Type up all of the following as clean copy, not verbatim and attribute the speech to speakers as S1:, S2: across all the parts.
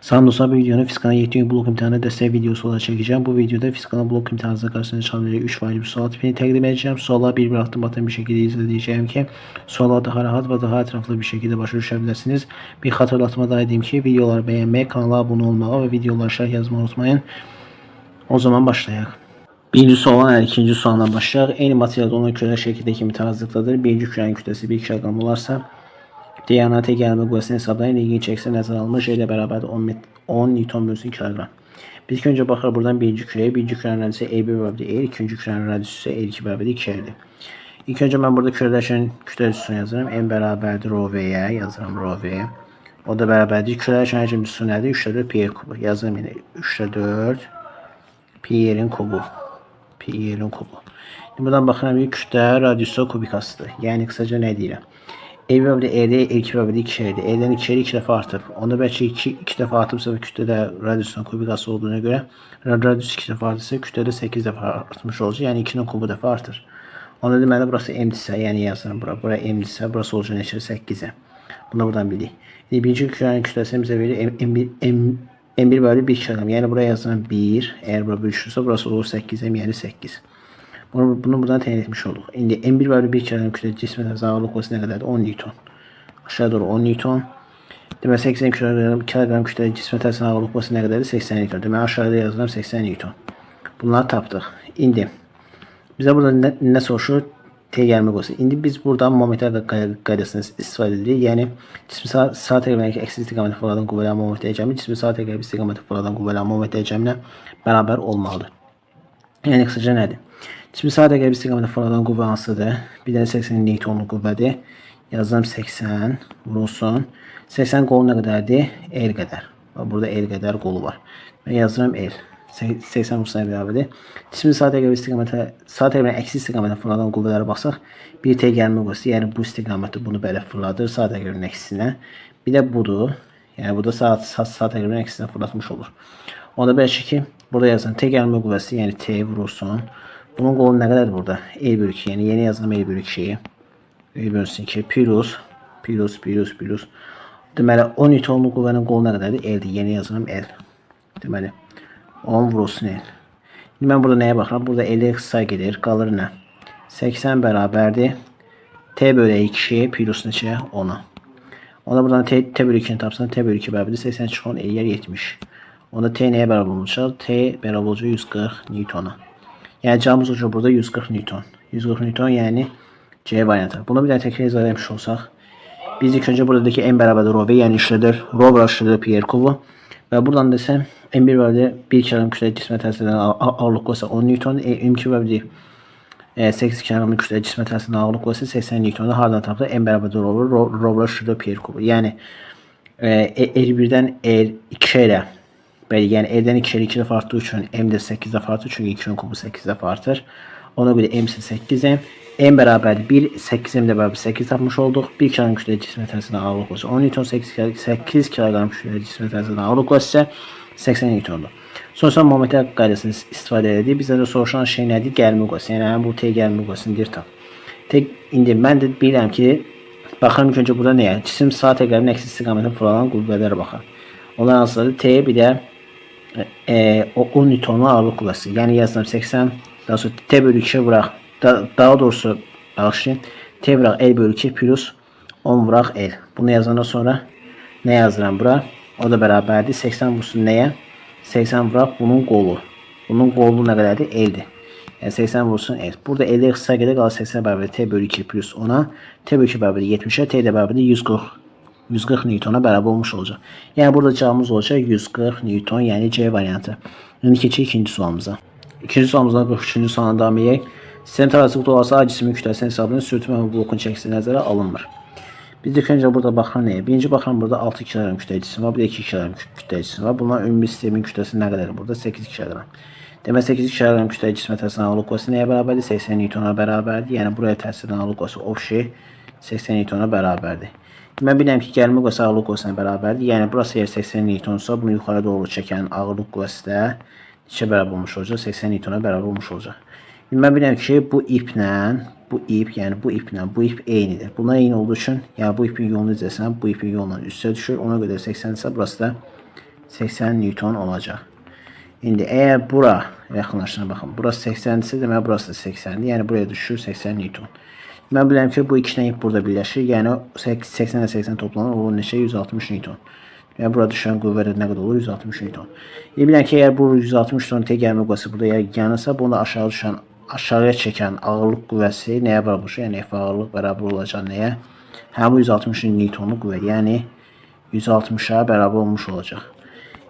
S1: Salam dostlar, bu videonu fiskal 7 blok imtihanı dəstək videosu olarak çekeceğim. Bu videoda fiskal blok imtihanınızda karşınıza çıkabilecek 3 vacib sual tipini təqdim edeceğim. Sualları bir atım bir şekilde izleyeceğim ki sualları daha rahat ve daha etraflı bir şekilde başa düşebilirsiniz. Bir hatırlatma daha edeyim ki videoları beğenmeyi, kanala abone olmağı ve videolara şərh yazmayı unutmayın. O zaman başlayalım. Birinci sualdan ikinci sualdan başlayaq. Eyni materialda ona görə şəkildəki imtihan hazırlıqdadır. Birinci külənin kütləsi 1 kilogram olarsa, Diyanete gəlmə qüvvəsini hesablayın. İlgin çəkisi nəzərə alınmış. Elə bərabər 10 Newton bölünsün kilogram. Biz ilk önce baxırıq buradan birinci küləyə. Birinci külənin radiusu E1 bərabər E, ikinci külənin radiusu isə E2 bərabər 2'dir. İlk önce ben burada külələrkən kütlə üstünü yazıram. M bərabərdir rho V'yə, yazıram rho V. O da bərabərdir. Külələrkən həcm üstü nədir? 3/4 pi kubu. Yazıram yine 3/4 pi'nin kubu. Pi'nin kubu. Buradan baxıram bir kütlə radiusu kubik asıdır. Yəni kısaca nə deyirəm? E bölü E'de E2 bölü 2 şeydi. E'den 2'ye 2 defa artıp. Onda belki 2 defa artıpsa ve kütlede radyusun kubik ası olduğuna göre radyus 2 defa artırsa kütlede 8 defa artmış olacak. Yani 2'nin kubu defa artır. Onda deməli burası m'dirsə, yani yazıram bura. Bura m'dirsə, burası olacaq neçə 8'e. Bunu buradan bilirik. Birinci kütlənin kütləsini bizə verir M1 bölü 1 kilogram. Yani buraya yazıram 1. Eğer bura bölüşürsə burası olur 8'e, yani 8. Bunu buradan təyin etmiş olduq. İndi M1 bölü 1 kilogram kütle cismin ağırlıq qüvvəsi nə qədərdir? 10 Newton. Aşağı doğru 10 Newton. Demək 80 kilogram kütle cismin təsirin ağırlıq qüvvəsi nə qədərdir? 80 Newton. Demək aşağıda yazıram 80 Newton. Bunları tapdıq. İndi bizə burada nə soruşur? T gəlmə qüvvəsi. İndi biz buradan momentlər qaydasını istifadə edirik. Yəni cismi saat təqribən əksi istiqamətə fırladan qüvvələr moment dəyəcəmi cismi saat təqribən istiqamətə fırladan qüvvələr moment dəyəcəminə bərabər olmalıdır. Yəni qısaca nədir? Cismi saat təqribən istiqamətə fırladan qüvvə hansıdır? Bir dənə 80 Newtonluq qüvvədir. Yazıram 80 vurulsun. 80 qolu nə qədərdir? L qədər. Burada L qədər qolu var. Və yazıram L. 80 vurulsun bərabərdir. Cismi saat təqribən əksi istiqamətə fırladan qüvvələrə baxsaq, bir T gəlmə qüvvəsi, yəni bu istiqamətdə bunu belə fırladır, saat təqribən əksinə. Bir də budur. Yəni bu da saat təqribən əksinə fırlatmış olur. Onda bəlkə ki, burada yazıram T gəlmə qüvvəsi, yəni T vurulsun. Bunun qolu nə qədərdir burada? E bölü 2. Yəni yeni yazılan E bölü 2'yi. E bölünsün 2 plus. Deməli 10 Newtonluq qüvvənin qolu nə qədərdir? L'dir. Yeni yazıram L. Deməli 10 vurulsun L. İndi mən burada nəyə baxıram? Burada L qısa gedir. Qalır nə? 80 bərabərdir. T bölü 2 plus neçə? 10'a. Onda buradan T bölü 2'ni tapsan T bölü 2 bərabərdir. 80 çıxır 10 yer 70. Onda T nəyə bərabər olacaq? T bərabər olacaq 140 Newton'a. Yani cevabımız olacaq burada 140 Newton. 140 Newton yani C variantı. Bunu bir daha tekrar izah etmiş olsaq. Biz ilk önce buradaki M bərabərdir rho V, yani işlədir. Rho bura işlədir pi kubu. Və buradan desəm M1 bərabərdir 1 kilogram kütlə cismə təsir edən ağırlıq qüvvəsi 10 Newton. M2 bərabərdir 8 kilogram kütlə cismə təsir edən ağırlıq qüvvəsi 80 Newton. Hardan tapdı? M bərabərdir rho bura işlədir pi kubu. Yəni L1'dən L2 ilə Bəli, yəni L'dən 2 dəfə artdığı üçün M də 8 dəfə artır. Çünki 2'nin kubu 8 dəfə artır. Ona görə M isə 8M. M bərabərdir 1, 8M də bərabər 8 tapmış olduq. 1 kilogram kütlə cismə təsir edən ağırlıq qüvvəsi 10 Newton, 8 kilogram kütlə cismə təsir edən ağırlıq qüvvəsi isə 80 Newtondur. Sonra momentlər qaydasını istifadə edirik. Bizdə də soruşulan şey nədir? Gəlmə qüvvəsi. Yəni bu T gəlmə qüvvəsini tap. İndi mən də bilirəm ki, baxıram ilk öncə burada nəyə? Cisim saat təqribən əksi istiqamətə fırlanan qüvvələrə baxaq. Onlar hansıdır? T bir də 10 Newtonlu ağırlıq qüvvəsi. Yəni yazıram 80, daha sonra T bölü 2 vuraq. Daha doğrusu bağışlayın. T vuraq L bölü 2 plus 10 vuraq L. Bunu yazandan sonra nə yazıram bura? O da bərabərdir. 80 vursun nəyə? 80 vuraq bunun qolu. Bunun qolu nə qədərdir? L'dir. Yəni 80 vursun L. Burada L qısa gedir, qalır 80 bərabərdir T bölü 2 plus 10'a. T bölü 2 bərabərdir 70'e. T də bərabərdir 140 Newton'a bərabər olmuş olacaq. Yəni burada cevabımız olacaq 140 Newton, yəni C variantı. İndi keçirik ikinci sualımıza. İkinci sualımızda 43-cü sualına davam edək. Sistem tərəziqdə olarsa A cismin kütləsinin hesabının sürtünmə və blokun çəkisi nəzərə alınmır. Biz ilk öncə burada baxıram nəyə? Birinci baxıram burada 6 kilogram kütlə cisim var, bir də 2 kilogram kütlə cisim var. Bunların ümumi sistemin kütləsi nə qədərdir? Burada 8 kilogram. Demək 8 kilogram kütlə cismə təsir edən ağırlıq qüvvəsi nəyə bərabərdir? 80 Newton'a bərabərdir. Yəni buraya təsir edən ağırlıq qüvvəsi obşi 80 Newton'a bərabərdir. Mən bilirəm ki, gəlmə qüvvəsi ağırlıq qüvvəsinə bərabərdir. Yəni burası yer 80 Newtonsa, bunu yuxarı doğru çəkən ağırlıq qüvvəsi də neçə bərabər olmuş olacaq? 80 Newton'a bərabər olmuş olacaq. Ben bilirəm ki, bu ip eynidir. Buna eyni olduğu üçün, yəni bu ipin yolunu izləsən, bu ipin yolundan üstə düşür. Ona görə 80 isə burası da 80 Newton olacaq. İndi eğer bura yaxınlaşına baxın. Burası 80 ise demək burası da 80. Yəni buraya düşür 80 Newton. Mən bilirəm ki bu iki ip burada birləşir. Yəni 80 ilə 80 toplanır olur neçə? 160 Newton. Yəni burada düşən qüvvə nə qədər olur? 160 Newton. Bilirəm ki əgər bu 160 Newton tək gəlmə qüvvəsi burada yanırsa, bunda aşağı düşən aşağıya çəkən ağırlıq qüvvəsi nəyə bərabər olacaq? Yəni F ağırlıq bərabər olacaq nəyə? Həm bu 160 Newtonluq qüvvə, yəni 160-a bərabər olmuş olacaq.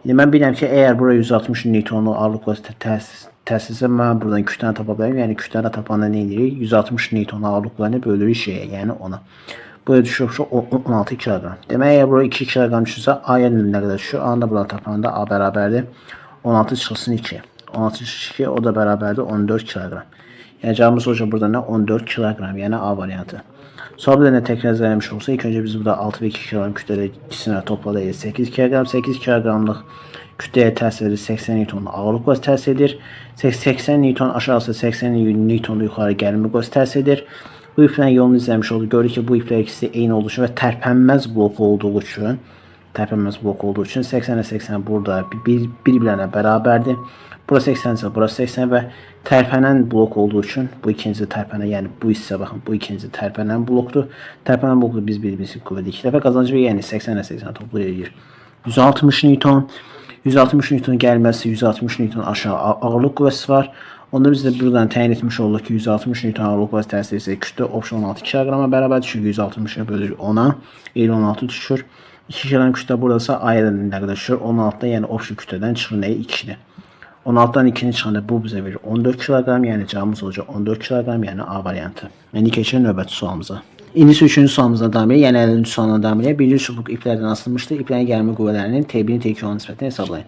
S1: İndi mən bilirəm ki, əgər bura 160 Newtonluq ağırlıq qüvvəsi təsirsə, mən buradan kütləni tapa bilərəm. Yəni kütləni tapanda nə edirik? 160 Newton ağırlıq qüvvəni bölürük şeyə, yəni ona. Buraya düşür 16 kilogram. Demək, əgər bura 2 kilogram düşürsə, A-ya nə qədər düşür? A-nı da buradan tapanda A bərabərdir 16 çıxılsın 2. 16 çıxılsın 2, o da bərabərdir 14 kilogram. Yəni cavabımız olacaq burada nə? 14 kilogram, yəni A variantı. Sonra bir dənə təkrar eləmiş olsa, ilk öncə biz burada 6 və 2 kilogram kütlədə ikisinə topladıq 8 kilogram. 8 kilogramlıq kütləyə təsir edir 80 Newtonluq ağırlıq qüvvəsi təsir edir. 80 Newton aşağısı 80 Newtonluq yuxarı gərilmə qüvvəsi təsir edir. Bu iplərin yolunu izləmiş olduq. Görürük ki, bu iplər ikisi eyni olduğu üçün və tərpənməz blok olduğu üçün 80 ilə 80 burada bir-birlərinə bərabərdir. Bura 80 isə bura 80 və tərpənən blok olduğu üçün bu ikinci tərpənən, yəni bu hissə baxın, bu ikinci tərpənən blokdur. Tərpənən bloku biz bir-birisi qüvvədə 2 dəfə qazancıq, yəni 80 ilə 80 toplayır 160 Newton. 160 Newton gəlməsi 160 Newton aşağı ağırlıq qüvvəsi var. Onda biz də buradan təyin etmiş olduq ki, 160 Newton ağırlıq qüvvəsi təsir etsə kütle 16 kiloqrama bərabər düşür. 160-a bölür 10-a, 16 düşür. 2 kilogram kütle buradasa A-ya nə qədər düşür? 16-da, yəni option kütlədən çıxır nəyə? 2-dir. 16-dan 2-ni çıxanda bu bizə verir 14 kiloqram, yəni cavabımız olacaq 14 kiloqram, yəni A variantı. İndi keçək növbəti sualımıza. İndi 3-cü sualımıza davam edelim. Yəni 50-ci sualına davam edelim. Birinci çubuq iplərdən asılmışdır. İplərin gəlmə qüvvələrinin T1-in T2 olan nisbətini hesablayın.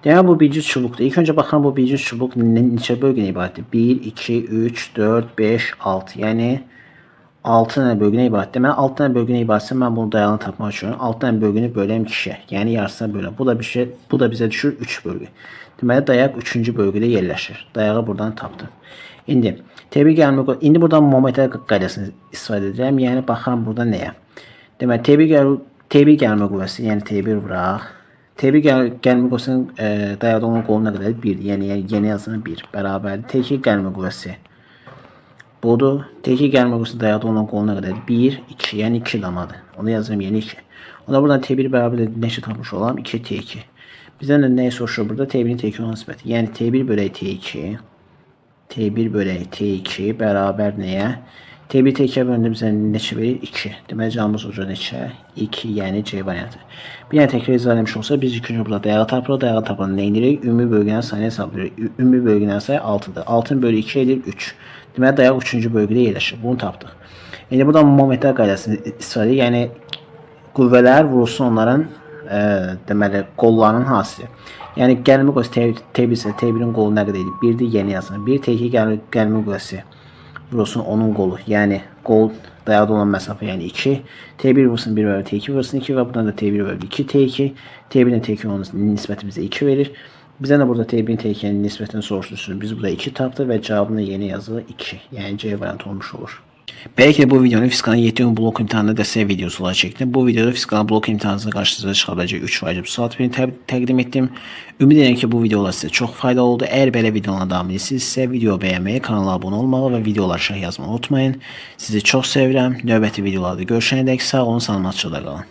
S1: Demək bu birinci çubuqdur. İlk öncə baxın bu birinci çubuq neçə bölgədən ibarətdir? 1, 2, 3, 4, 5, 6. Yəni 6 dənə bölgədən ibarətdir. Deməli 6 dənə bölgədən ibarətsə mən bunu dayağını tapmaq üçün 6 dənə bölgəni böləm 2-yə. Yəni yarısına böləm. Bu da bizə düşür 3 bölgə. Deməli dayaq 3-cü bölgədə yerləşir. Dayağı buradan tapdım. İndi T1 gəlmə qüvvəsi. İndi buradan momentə qaydasını istifadə edirəm. Yəni baxıram burada nəyə? Deməli T1 gəlmə qüvvəsi, yəni T1 vuraq. T1 gəlmə qüvvəsinin dayaqda olan qolu nə qədərdir? 1. Yəni yeni yazılan 1 bərabərdir. T2 gəlmə qüvvəsi budur. T2 gəlmə qüvvəsi dayaqda olan qolu nə qədərdir? 1, 2. Yəni 2 damadır. Onu yazıram yeni 2. Onda buradan T1 bərabər neçə tapmış olam? 2 T2. Bizdən də nəyi soruşur burada? T1-in T2 olan nisbəti. Yəni T1 bölək T2. T1 bölək T2 bərabər nəyə? T1 T2 bölündə bizə neçə verir? 2. Deməli cavabımız olacaq neçə? 2, yəni C variantı. Bir dənə təkrar izah etmiş olsa biz ilk öncə burada dayağı tapırıq. Dayağı tapanda nə edirik? Ümumi bölgənin sayını hesablayırıq. Ümumi bölgənin sayı 6-dır. 6-nı bölü 2 edir 3. Deməli dayaq 3-cü bölgədə yerləşir. Bunu tapdıq. İndi buradan momentlər qaydasını istifadə edir. Yəni qüvvələr vurulsun onların deməli qollarının hasili. Yəni gəlmə qüvvəsi T1 isə T1-in qolu nə qədər idi? 1-dir, yeni yazın. 1 T2 gəlmə qüvvəsi vurulsun onun qolu. Yəni qol dayaqda olan məsafə, yəni 2. T1 vursun 1 bölü T2 vursun 2 və buradan da T1 bölü 2 T2. T1-in T2 onun nisbəti bizə 2 verir. Bizə də burada T1-in T2-nin nisbətini soruştursun. Biz burada 2 tapdıq və cavabına yeni yazılı 2. Yəni C variantı olmuş olur. Belki de bu videonun Fiskal'ın 7 gün blok imtihanında dəstək videosu olaraq çəkdim. Bu videoda Fiskal'ın blok imtihanınızda qarşınıza çıxa biləcək 3 vacib sual tipini təqdim etdim. Ümid edirəm ki, bu videolar sizə çox faydalı oldu. Əgər belə videolarla davam edirsinizsə, video bəyənməyi, kanala abunə olmağı və videolar şərh yazmağı unutmayın. Sizi çox sevirəm. Növbəti videolarda görüşənədək sağ olun, salamatçılıqla qalın.